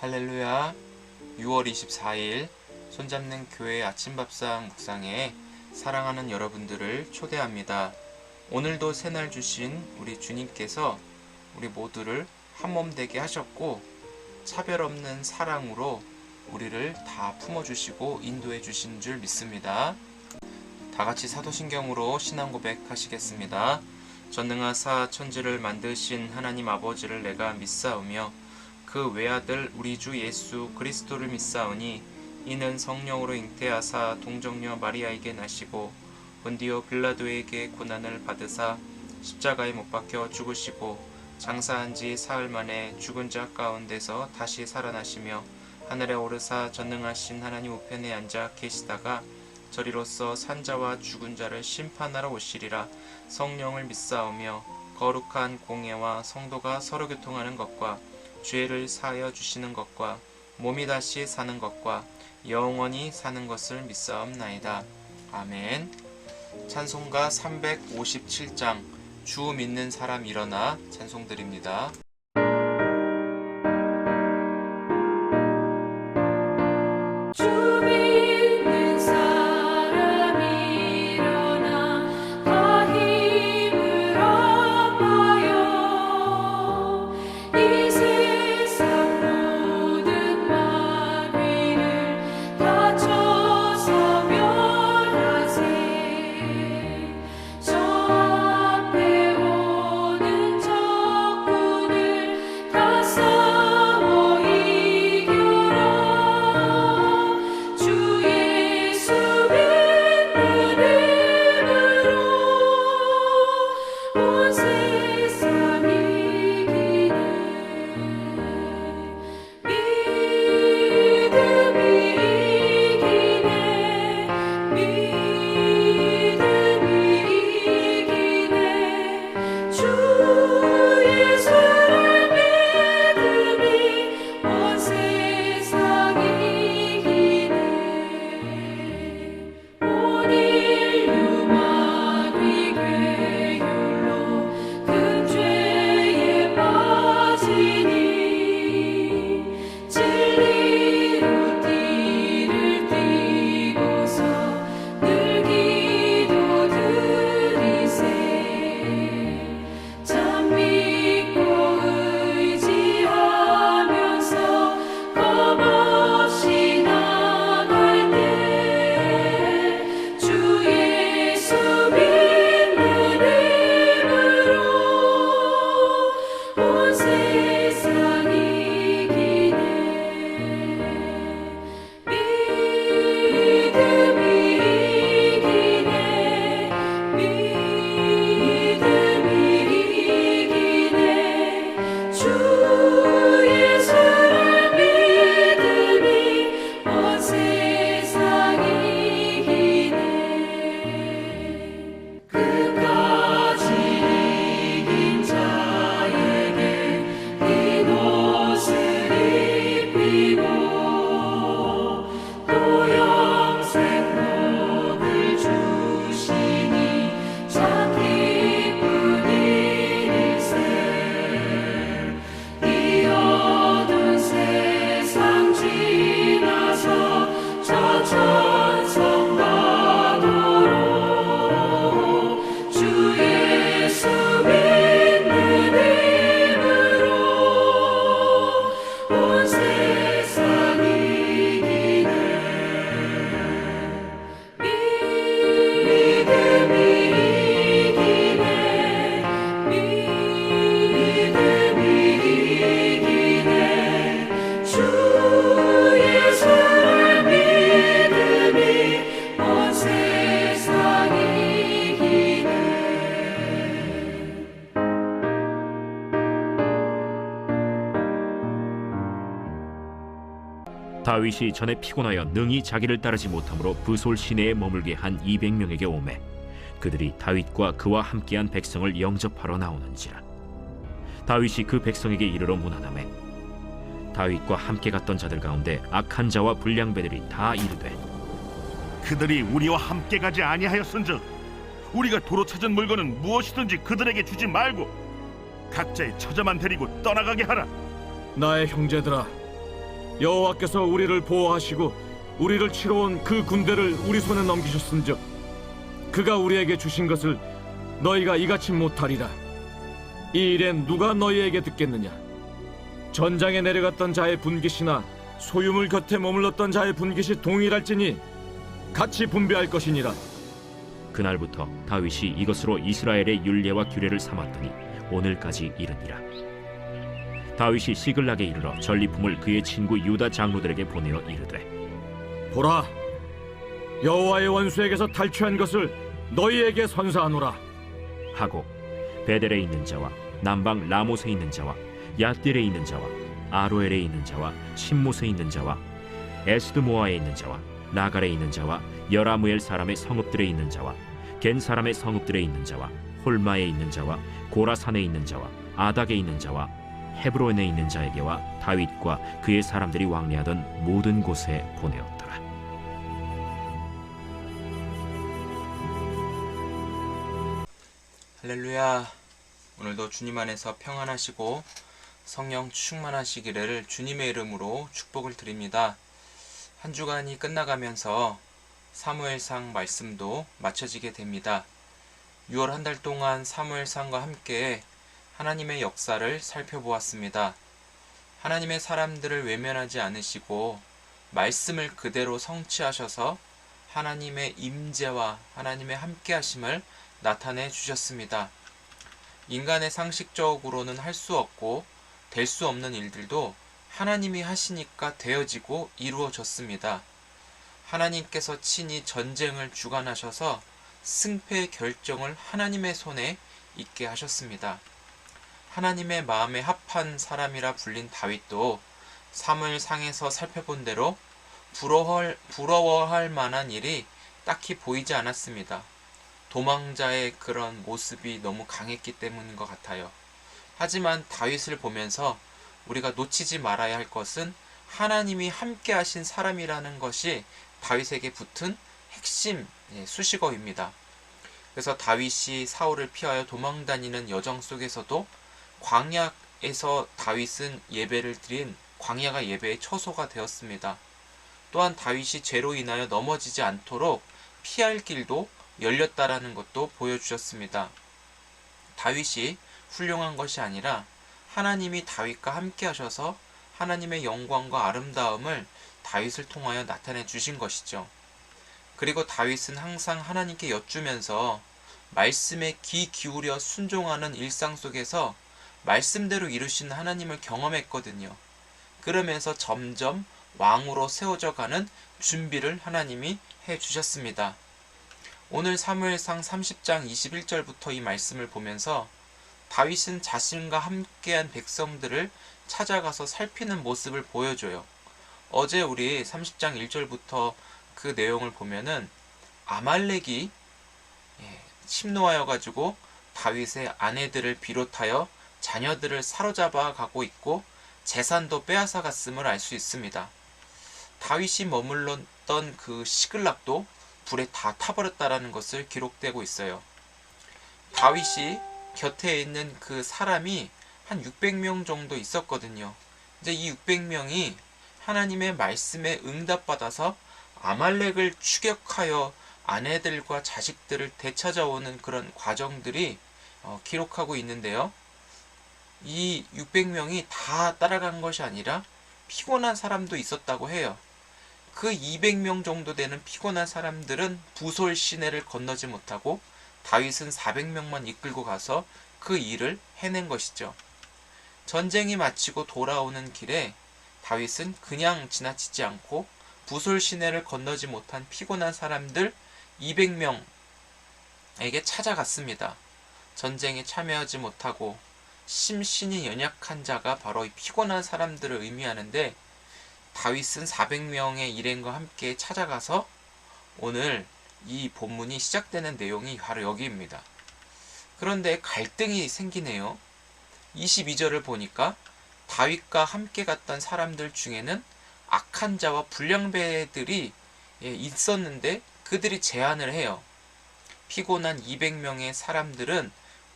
할렐루야. 6월 24일 손잡는 교회 아침밥상 묵상에 사랑하는 여러분들을 초대합니다. 오늘도 새날 주신 우리 주님께서 우리 모두를 한몸 되게 하셨고 차별 없는 사랑으로 우리를 다 품어주시고 인도해 주신 줄 믿습니다. 다 같이 사도신경으로 신앙 고백하시겠습니다. 전능하사 천지를 만드신 하나님 아버지를 내가 믿사오며 그 외아들 우리 주 예수 그리스도를 믿사오니 이는 성령으로 잉태하사 동정녀 마리아에게 나시고 본디오 빌라도에게 고난을 받으사 십자가에 못 박혀 죽으시고 장사한 지 사흘 만에 죽은 자 가운데서 다시 살아나시며 하늘에 오르사 전능하신 하나님 우편에 앉아 계시다가 저리로서 산자와 죽은 자를 심판하러 오시리라. 성령을 믿사오며 거룩한 공예와 성도가 서로 교통하는 것과 죄를 사하여 주시는 것과 몸이 다시 사는 것과 영원히 사는 것을 믿사옵나이다. 아멘. 찬송가 357장 주 믿는 사람 일어나 찬송드립니다. 다윗이 전에 피곤하여 능히 자기를 따르지 못함으로 브솔 시내에 머물게 한 200명에게 오매 그들이 다윗과 그와 함께한 백성을 영접하러 나오는지라. 다윗이 그 백성에게 이르러 문안하매 다윗과 함께 갔던 자들 가운데 악한 자와 불량배들이 다 이르되 그들이 우리와 함께 가지 아니하였은즉 우리가 도로 찾은 물건은 무엇이든지 그들에게 주지 말고 각자의 처자만 데리고 떠나가게 하라. 나의 형제들아, 여호와께서 우리를 보호하시고 우리를 치러 온 그 군대를 우리 손에 넘기셨은즉 그가 우리에게 주신 것을 너희가 이같이 못하리라. 이 일엔 누가 너희에게 듣겠느냐? 전장에 내려갔던 자의 분깃이나 소유물 곁에 머물렀던 자의 분깃이 동일할지니 같이 분배할 것이니라. 그날부터 다윗이 이것으로 이스라엘의 율례와 규례를 삼았더니 오늘까지 이르니라. 다윗이 시글락에 이르러 전리품을 그의 친구 유다 장로들에게 보내어 이르되 보라, 여호와의 원수에게서 탈취한 것을 너희에게 선사하노라. 하고 베델에 있는 자와 남방 라못에 있는 자와 얏딜에 있는 자와 아로엘에 있는 자와 신못에 있는 자와 에스드모아에 있는 자와 라갈에 있는 자와 여라무엘 사람의 성읍들에 있는 자와 겐 사람의 성읍들에 있는 자와 홀마에 있는 자와 고라산에 있는 자와 아닥에 있는 자와 헤브론에 있는 자에게와 다윗과 그의 사람들이 왕래하던 모든 곳에 보내었더라. 할렐루야. 오늘도 주님 안에서 평안하시고 성령 충만하시기를 주님의 이름으로 축복을 드립니다. 한 주간이 끝나가면서 사무엘상 말씀도 마쳐지게 됩니다. 6월 한 달 동안 사무엘상과 함께 하나님의 역사를 살펴보았습니다. 하나님의 사람들을 외면하지 않으시고 말씀을 그대로 성취하셔서 하나님의 임재와 하나님의 함께하심을 나타내 주셨습니다. 인간의 상식적으로는 할 수 없고 될 수 없는 일들도 하나님이 하시니까 되어지고 이루어졌습니다. 하나님께서 친히 전쟁을 주관하셔서 승패의 결정을 하나님의 손에 있게 하셨습니다. 하나님의 마음에 합한 사람이라 불린 다윗도 사무엘상에서 살펴본 대로 부러워할 만한 일이 딱히 보이지 않았습니다. 도망자의 그런 모습이 너무 강했기 때문인 것 같아요. 하지만 다윗을 보면서 우리가 놓치지 말아야 할 것은 하나님이 함께 하신 사람이라는 것이 다윗에게 붙은 핵심 수식어입니다. 그래서 다윗이 사울을 피하여 도망다니는 여정 속에서도 광야에서 다윗은 예배를 드린 광야가 예배의 처소가 되었습니다. 또한 다윗이 죄로 인하여 넘어지지 않도록 피할 길도 열렸다라는 것도 보여주셨습니다. 다윗이 훌륭한 것이 아니라 하나님이 다윗과 함께 하셔서 하나님의 영광과 아름다움을 다윗을 통하여 나타내 주신 것이죠. 그리고 다윗은 항상 하나님께 여쭈면서 말씀에 귀 기울여 순종하는 일상 속에서 말씀대로 이루시는 하나님을 경험했거든요. 그러면서 점점 왕으로 세워져 가는 준비를 하나님이 해주셨습니다. 오늘 사무엘상 30장 21절부터 이 말씀을 보면서 다윗은 자신과 함께한 백성들을 찾아가서 살피는 모습을 보여줘요. 어제 우리 30장 1절부터 그 내용을 보면은 아말렉이 침노하여 가지고 다윗의 아내들을 비롯하여 자녀들을 사로잡아 가고 있고 재산도 빼앗아 갔음을 알 수 있습니다. 다윗이 머물렀던 그 시글락도 불에 다 타버렸다라는 것을 기록되고 있어요. 다윗이 곁에 있는 그 사람이 한 600명 정도 있었거든요. 이제 이 600명이 하나님의 말씀에 응답받아서 아말렉을 추격하여 아내들과 자식들을 되찾아오는 그런 과정들이 기록하고 있는데요. 이 600명이 다 따라간 것이 아니라 피곤한 사람도 있었다고 해요. 그 200명 정도 되는 피곤한 사람들은 부솔 시내를 건너지 못하고 다윗은 400명만 이끌고 가서 그 일을 해낸 것이죠. 전쟁이 마치고 돌아오는 길에 다윗은 그냥 지나치지 않고 부솔 시내를 건너지 못한 피곤한 사람들 200명에게 찾아갔습니다. 전쟁에 참여하지 못하고 심신이 연약한 자가 바로 이 피곤한 사람들을 의미하는데 다윗은 400명의 일행과 함께 찾아가서 오늘 이 본문이 시작되는 내용이 바로 여기입니다. 그런데 갈등이 생기네요. 22절을 보니까 다윗과 함께 갔던 사람들 중에는 악한 자와 불량배들이 있었는데 그들이 제안을 해요. 피곤한 200명의 사람들은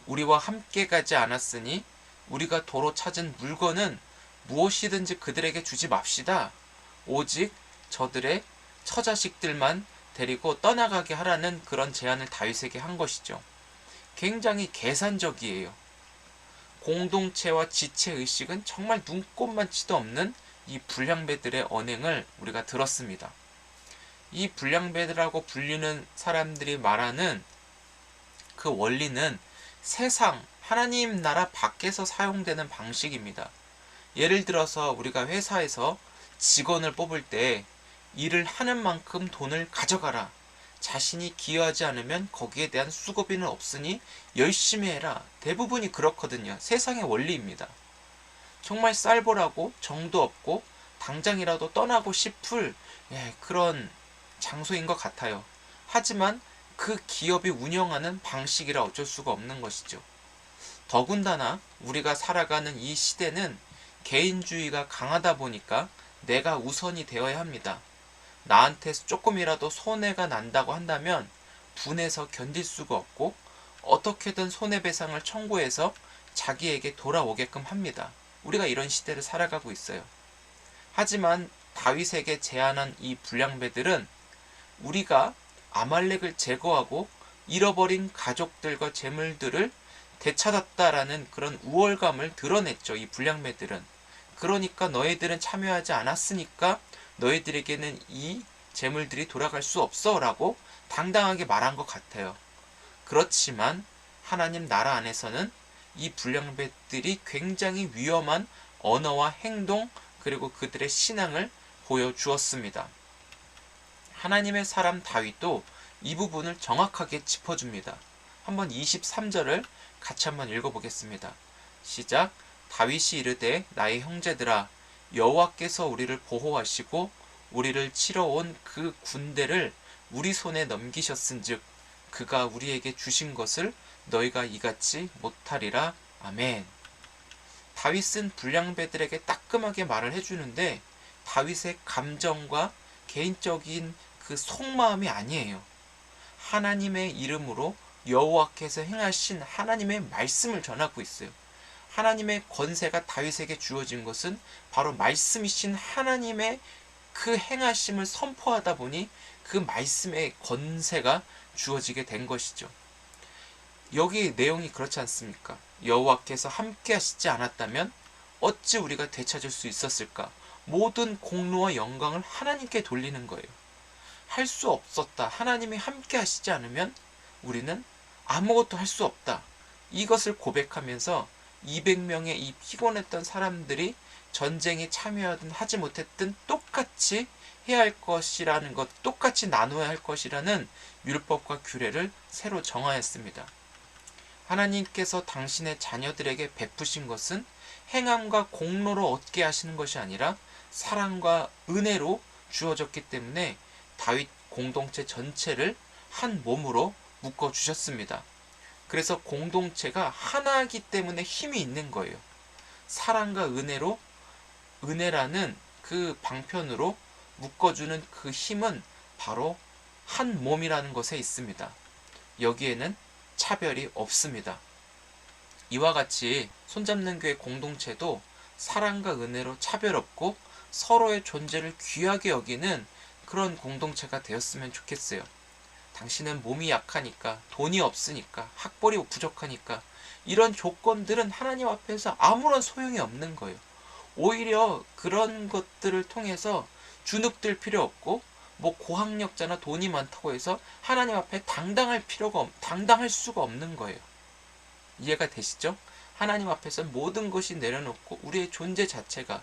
우리와 함께 가지 않았으니 우리가 도로 찾은 물건은 무엇이든지 그들에게 주지 맙시다. 오직 저들의 처자식들만 데리고 떠나가게 하라는 그런 제안을 다윗에게 한 것이죠. 굉장히 계산적이에요. 공동체와 지체의식은 정말 눈꼽만치도 없는 이 불량배들의 언행을 우리가 들었습니다. 이 불량배들하고 불리는 사람들이 말하는 그 원리는 세상, 하나님 나라 밖에서 사용되는 방식입니다. 예를 들어서 우리가 회사에서 직원을 뽑을 때 일을 하는 만큼 돈을 가져가라. 자신이 기여하지 않으면 거기에 대한 수고비는 없으니 열심히 해라. 대부분이 그렇거든요. 세상의 원리입니다. 정말 쌀벌하고 정도 없고 당장이라도 떠나고 싶을 그런 장소인 것 같아요. 하지만 그 기업이 운영하는 방식이라 어쩔 수가 없는 것이죠. 더군다나 우리가 살아가는 이 시대는 개인주의가 강하다 보니까 내가 우선이 되어야 합니다. 나한테 조금이라도 손해가 난다고 한다면 분해서 견딜 수가 없고 어떻게든 손해배상을 청구해서 자기에게 돌아오게끔 합니다. 우리가 이런 시대를 살아가고 있어요. 하지만 다윗에게 제안한 이 불량배들은 우리가 아말렉을 제거하고 잃어버린 가족들과 재물들을 되찾았다라는 그런 우월감을 드러냈죠. 이 불량배들은. 그러니까 너희들은 참여하지 않았으니까 너희들에게는 이 재물들이 돌아갈 수 없어 라고 당당하게 말한 것 같아요. 그렇지만 하나님 나라 안에서는 이 불량배들이 굉장히 위험한 언어와 행동 그리고 그들의 신앙을 보여주었습니다. 하나님의 사람 다윗도 이 부분을 정확하게 짚어줍니다. 한번 23절을 같이 한번 읽어보겠습니다. 시작. 다윗이 이르되 나의 형제들아 여호와께서 우리를 보호하시고 우리를 치러 온 그 군대를 우리 손에 넘기셨은즉 그가 우리에게 주신 것을 너희가 이같이 못하리라. 아멘. 다윗은 불량배들에게 따끔하게 말을 해주는데 다윗의 감정과 개인적인 그 속마음이 아니에요. 하나님의 이름으로 여호와께서 행하신 하나님의 말씀을 전하고 있어요. 하나님의 권세가 다윗에게 주어진 것은 바로 말씀이신 하나님의 그 행하심을 선포하다 보니 그 말씀의 권세가 주어지게 된 것이죠. 여기 내용이 그렇지 않습니까? 여호와께서 함께 하시지 않았다면 어찌 우리가 되찾을 수 있었을까? 모든 공로와 영광을 하나님께 돌리는 거예요. 할 수 없었다. 하나님이 함께 하시지 않으면 우리는 아무것도 할 수 없다. 이것을 고백하면서 200명의 이 피곤했던 사람들이 전쟁에 참여하든 하지 못했든 똑같이 해야 할 것이라는 것, 똑같이 나눠야 할 것이라는 율법과 규례를 새로 정하였습니다. 하나님께서 당신의 자녀들에게 베푸신 것은 행함과 공로로 얻게 하시는 것이 아니라 사랑과 은혜로 주어졌기 때문에 다윗 공동체 전체를 한 몸으로 묶어주셨습니다. 그래서 공동체가 하나이기 때문에 힘이 있는 거예요. 사랑과 은혜로, 은혜라는 그 방편으로 묶어주는 그 힘은 바로 한 몸이라는 것에 있습니다. 여기에는 차별이 없습니다. 이와 같이 손잡는 교회 공동체도 사랑과 은혜로 차별 없고 서로의 존재를 귀하게 여기는 그런 공동체가 되었으면 좋겠어요. 당신은 몸이 약하니까, 돈이 없으니까, 학벌이 부족하니까 이런 조건들은 하나님 앞에서 아무런 소용이 없는 거예요. 오히려 그런 것들을 통해서 주눅들 필요 없고 고학력자나 돈이 많다고 해서 하나님 앞에 당당할 수가 없는 거예요. 이해가 되시죠? 하나님 앞에서 모든 것이 내려놓고 우리의 존재 자체가,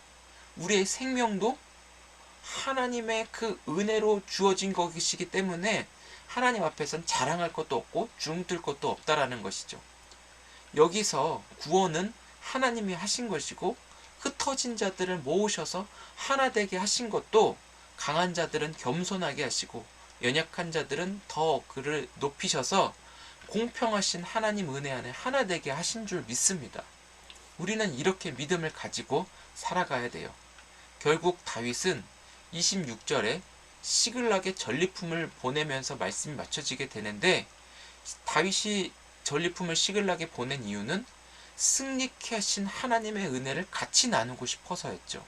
우리의 생명도 하나님의 그 은혜로 주어진 것이기 때문에 하나님 앞에서는 자랑할 것도 없고 주눅들 것도 없다라는 것이죠. 여기서 구원은 하나님이 하신 것이고 흩어진 자들을 모으셔서 하나 되게 하신 것도 강한 자들은 겸손하게 하시고 연약한 자들은 더 그를 높이셔서 공평하신 하나님 은혜 안에 하나 되게 하신 줄 믿습니다. 우리는 이렇게 믿음을 가지고 살아가야 돼요. 결국 다윗은 26절에 시글락에 전리품을 보내면서 말씀이 맞춰지게 되는데, 다윗이 전리품을 시글락에 보낸 이유는 승리케 하신 하나님의 은혜를 같이 나누고 싶어서였죠.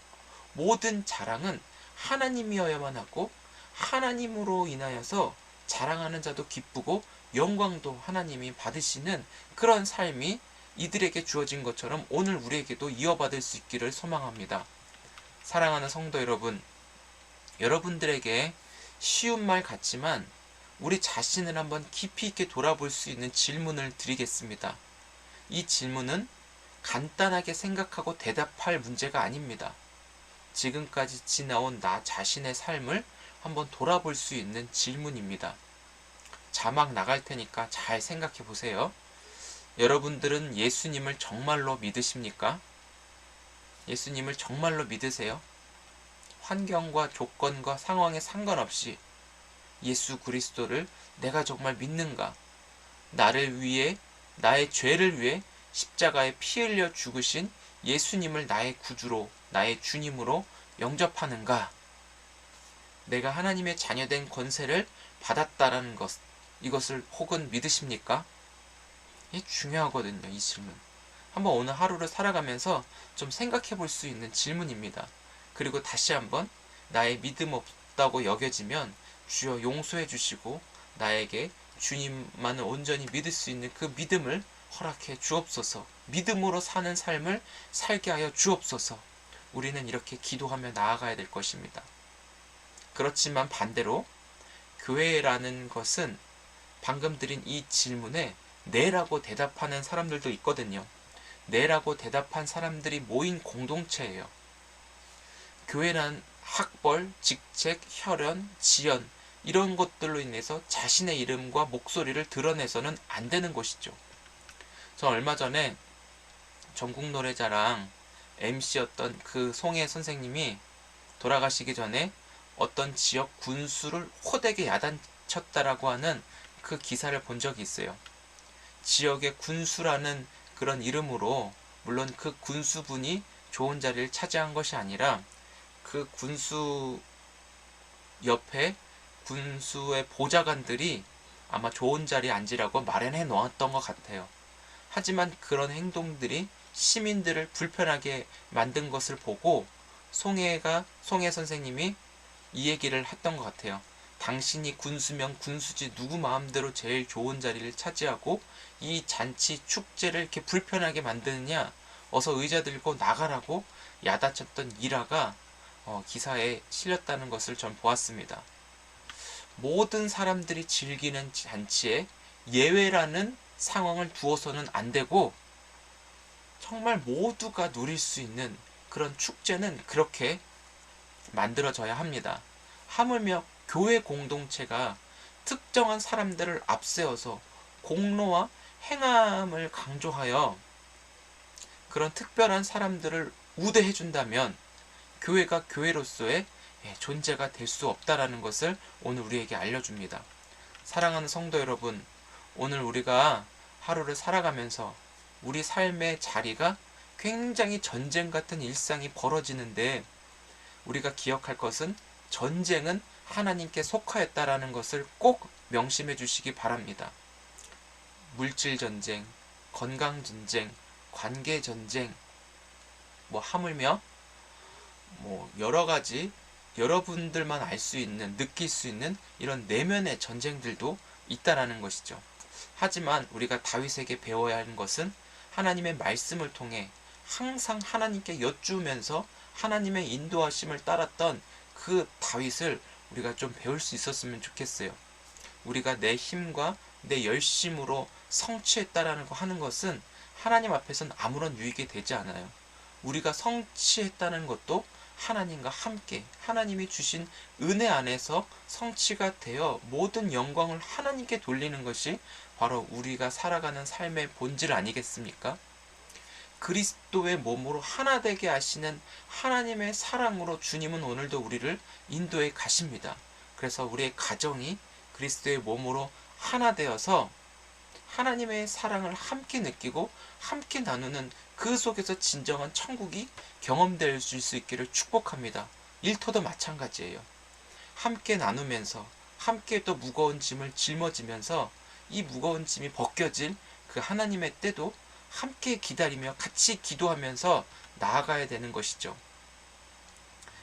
모든 자랑은 하나님이어야만 하고 하나님으로 인하여서 자랑하는 자도 기쁘고 영광도 하나님이 받으시는 그런 삶이 이들에게 주어진 것처럼 오늘 우리에게도 이어받을 수 있기를 소망합니다. 사랑하는 성도 여러분, 여러분들에게 쉬운 말 같지만 우리 자신을 한번 깊이 있게 돌아볼 수 있는 질문을 드리겠습니다. 이 질문은 간단하게 생각하고 대답할 문제가 아닙니다. 지금까지 지나온 나 자신의 삶을 한번 돌아볼 수 있는 질문입니다. 자막 나갈 테니까 잘 생각해 보세요. 여러분들은 예수님을 정말로 믿으십니까? 예수님을 정말로 믿으세요? 환경과 조건과 상황에 상관없이 예수 그리스도를 내가 정말 믿는가? 나를 위해, 나의 죄를 위해 십자가에 피 흘려 죽으신 예수님을 나의 구주로, 나의 주님으로 영접하는가? 내가 하나님의 자녀된 권세를 받았다라는 것, 이것을 혹은 믿으십니까? 이게 중요하거든요, 이 질문. 한번 오늘 하루를 살아가면서 좀 생각해 볼 수 있는 질문입니다. 그리고 다시 한번 나의 믿음 없다고 여겨지면 주여 용서해 주시고 나에게 주님만을 온전히 믿을 수 있는 그 믿음을 허락해 주옵소서. 믿음으로 사는 삶을 살게 하여 주옵소서. 우리는 이렇게 기도하며 나아가야 될 것입니다. 그렇지만 반대로 교회라는 것은 방금 드린 이 질문에 네라고 대답하는 사람들도 있거든요. 네라고 대답한 사람들이 모인 공동체예요. 교회란 학벌, 직책, 혈연, 지연 이런 것들로 인해서 자신의 이름과 목소리를 드러내서는 안 되는 것이죠. 저 얼마 전에 전국노래자랑 MC였던 그 송혜 선생님이 돌아가시기 전에 어떤 지역 군수를 호되게 야단쳤다라고 하는 그 기사를 본 적이 있어요. 지역의 군수라는 그런 이름으로 물론 그 군수분이 좋은 자리를 차지한 것이 아니라 그 군수 옆에 군수의 보좌관들이 아마 좋은 자리에 앉으라고 마련해 놓았던 것 같아요. 하지만 그런 행동들이 시민들을 불편하게 만든 것을 보고 송혜 선생님이 이 얘기를 했던 것 같아요. 당신이 군수면 군수지 누구 마음대로 제일 좋은 자리를 차지하고 이 잔치 축제를 이렇게 불편하게 만드느냐, 어서 의자 들고 나가라고 야단쳤던 일화가 기사에 실렸다는 것을 전 보았습니다. 모든 사람들이 즐기는 잔치에 예외라는 상황을 두어서는 안 되고 정말 모두가 누릴 수 있는 그런 축제는 그렇게 만들어져야 합니다. 하물며 교회 공동체가 특정한 사람들을 앞세워서 공로와 행함을 강조하여 그런 특별한 사람들을 우대해 준다면 교회가 교회로서의 존재가 될 수 없다라는 것을 오늘 우리에게 알려줍니다. 사랑하는 성도 여러분, 오늘 우리가 하루를 살아가면서 우리 삶의 자리가 굉장히 전쟁 같은 일상이 벌어지는데 우리가 기억할 것은 전쟁은 하나님께 속하였다라는 것을 꼭 명심해 주시기 바랍니다. 물질 전쟁, 건강 전쟁, 관계 전쟁, 하물며 여러 가지 여러분들만 알 수 있는, 느낄 수 있는 이런 내면의 전쟁들도 있다라는 것이죠. 하지만 우리가 다윗에게 배워야 하는 것은 하나님의 말씀을 통해 항상 하나님께 여쭈면서 하나님의 인도하심을 따랐던 그 다윗을 우리가 좀 배울 수 있었으면 좋겠어요. 우리가 내 힘과 내 열심으로 성취했다라는 거 하는 것은 하나님 앞에서는 아무런 유익이 되지 않아요. 우리가 성취했다는 것도 하나님과 함께 하나님이 주신 은혜 안에서 성취가 되어 모든 영광을 하나님께 돌리는 것이 바로 우리가 살아가는 삶의 본질 아니겠습니까? 그리스도의 몸으로 하나 되게 하시는 하나님의 사랑으로 주님은 오늘도 우리를 인도해 가십니다. 그래서 우리의 가정이 그리스도의 몸으로 하나 되어서 하나님의 사랑을 함께 느끼고 함께 나누는 그 속에서 진정한 천국이 경험될 수 있기를 축복합니다. 일터도 마찬가지예요. 함께 나누면서 함께 또 무거운 짐을 짊어지면서 이 무거운 짐이 벗겨질 그 하나님의 때도 함께 기다리며 같이 기도하면서 나아가야 되는 것이죠.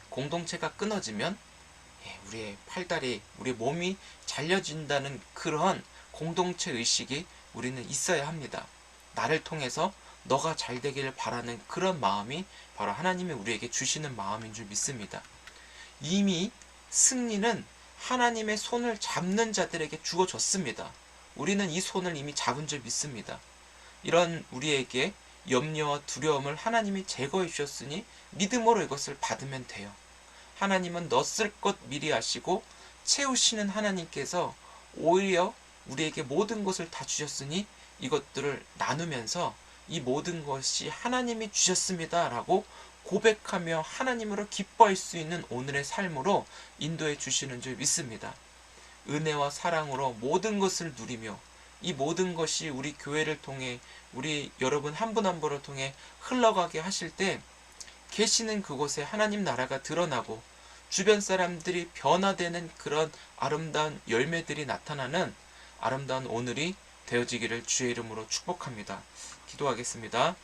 공동체가 끊어지면 우리의 팔다리, 우리 몸이 잘려진다는 그런 공동체 의식이 우리는 있어야 합니다. 나를 통해서 너가 잘 되기를 바라는 그런 마음이 바로 하나님이 우리에게 주시는 마음인 줄 믿습니다. 이미 승리는 하나님의 손을 잡는 자들에게 주어졌습니다. 우리는 이 손을 이미 잡은 줄 믿습니다. 이런 우리에게 염려와 두려움을 하나님이 제거해 주셨으니 믿음으로 이것을 받으면 돼요. 하나님은 너 쓸 것 미리 아시고 채우시는 하나님께서 오히려 우리에게 모든 것을 다 주셨으니 이것들을 나누면서 이 모든 것이 하나님이 주셨습니다 라고 고백하며 하나님으로 기뻐할 수 있는 오늘의 삶으로 인도해 주시는 줄 믿습니다. 은혜와 사랑으로 모든 것을 누리며 이 모든 것이 우리 교회를 통해 우리 여러분 한 분 한 분을 통해 흘러가게 하실 때 계시는 그곳에 하나님 나라가 드러나고 주변 사람들이 변화되는 그런 아름다운 열매들이 나타나는 아름다운 오늘이 되어지기를 주의 이름으로 축복합니다. 기도하겠습니다.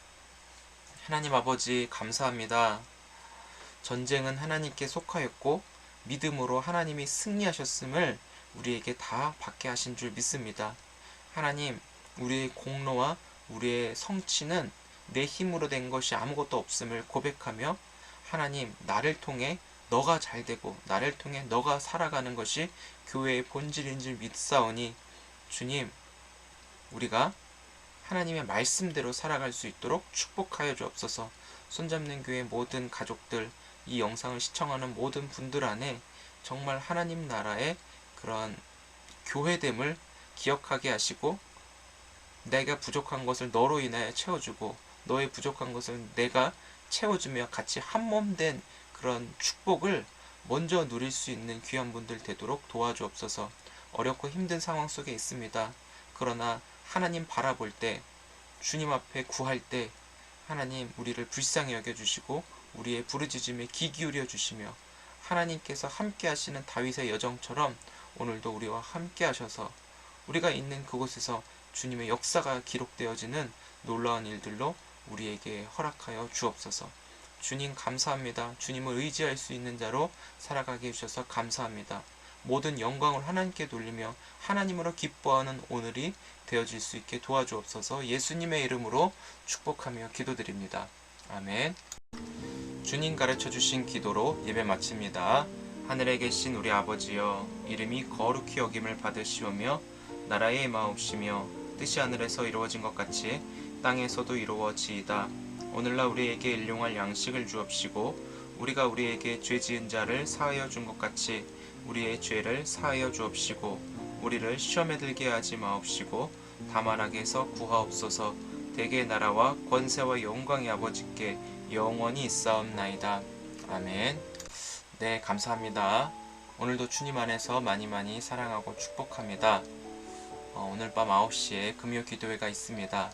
하나님 아버지 감사합니다. 전쟁은 하나님께 속하였고 믿음으로 하나님이 승리하셨음을 우리에게 다 받게 하신 줄 믿습니다. 하나님, 우리의 공로와 우리의 성취는 내 힘으로 된 것이 아무것도 없음을 고백하며 하나님, 나를 통해 너가 잘되고 나를 통해 너가 살아가는 것이 교회의 본질인 줄 믿사오니 주님, 우리가 하나님의 말씀대로 살아갈 수 있도록 축복하여 주옵소서. 손잡는 교회 모든 가족들, 이 영상을 시청하는 모든 분들 안에 정말 하나님 나라의 그런 교회됨을 기억하게 하시고 내가 부족한 것을 너로 인하여 채워주고 너의 부족한 것을 내가 채워주며 같이 한몸된 그런 축복을 먼저 누릴 수 있는 귀한 분들 되도록 도와주옵소서. 어렵고 힘든 상황 속에 있습니다. 그러나 하나님 바라볼 때 주님 앞에 구할 때 하나님 우리를 불쌍히 여겨주시고 우리의 부르짖음에 귀 기울여 주시며 하나님께서 함께 하시는 다윗의 여정처럼 오늘도 우리와 함께 하셔서 우리가 있는 그곳에서 주님의 역사가 기록되어지는 놀라운 일들로 우리에게 허락하여 주옵소서. 주님 감사합니다. 주님을 의지할 수 있는 자로 살아가게 해주셔서 감사합니다. 모든 영광을 하나님께 돌리며 하나님으로 기뻐하는 오늘이 되어질 수 있게 도와주옵소서. 예수님의 이름으로 축복하며 기도드립니다. 아멘. 주님 가르쳐주신 기도로 예배 마칩니다. 하늘에 계신 우리 아버지여, 이름이 거룩히 여김을 받으시오며 나라의 마옵시며 뜻이 하늘에서 이루어진 것 같이 땅에서도 이루어지이다. 오늘날 우리에게 일용할 양식을 주옵시고 우리가 우리에게 죄 지은 자를 사하여 준 것 같이 우리의 죄를 사하여 주옵시고 우리를 시험에 들게 하지 마옵시고 다만 악에서 구하옵소서. 대개 나라와 권세와 영광이 아버지께 영원히 있사옵나이다. 아멘. 네, 감사합니다. 오늘도 주님 안에서 많이 사랑하고 축복합니다. 오늘 밤 9시에 금요 기도회가 있습니다.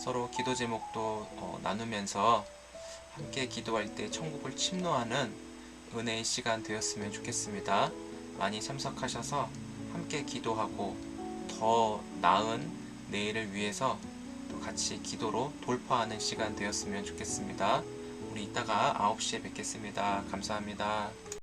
서로 기도 제목도 나누면서 함께 기도할 때 천국을 침노하는 은혜의 시간 되었으면 좋겠습니다. 많이 참석하셔서 함께 기도하고 더 나은 내일을 위해서 또 같이 기도로 돌파하는 시간 되었으면 좋겠습니다. 우리 이따가 9시에 뵙겠습니다. 감사합니다.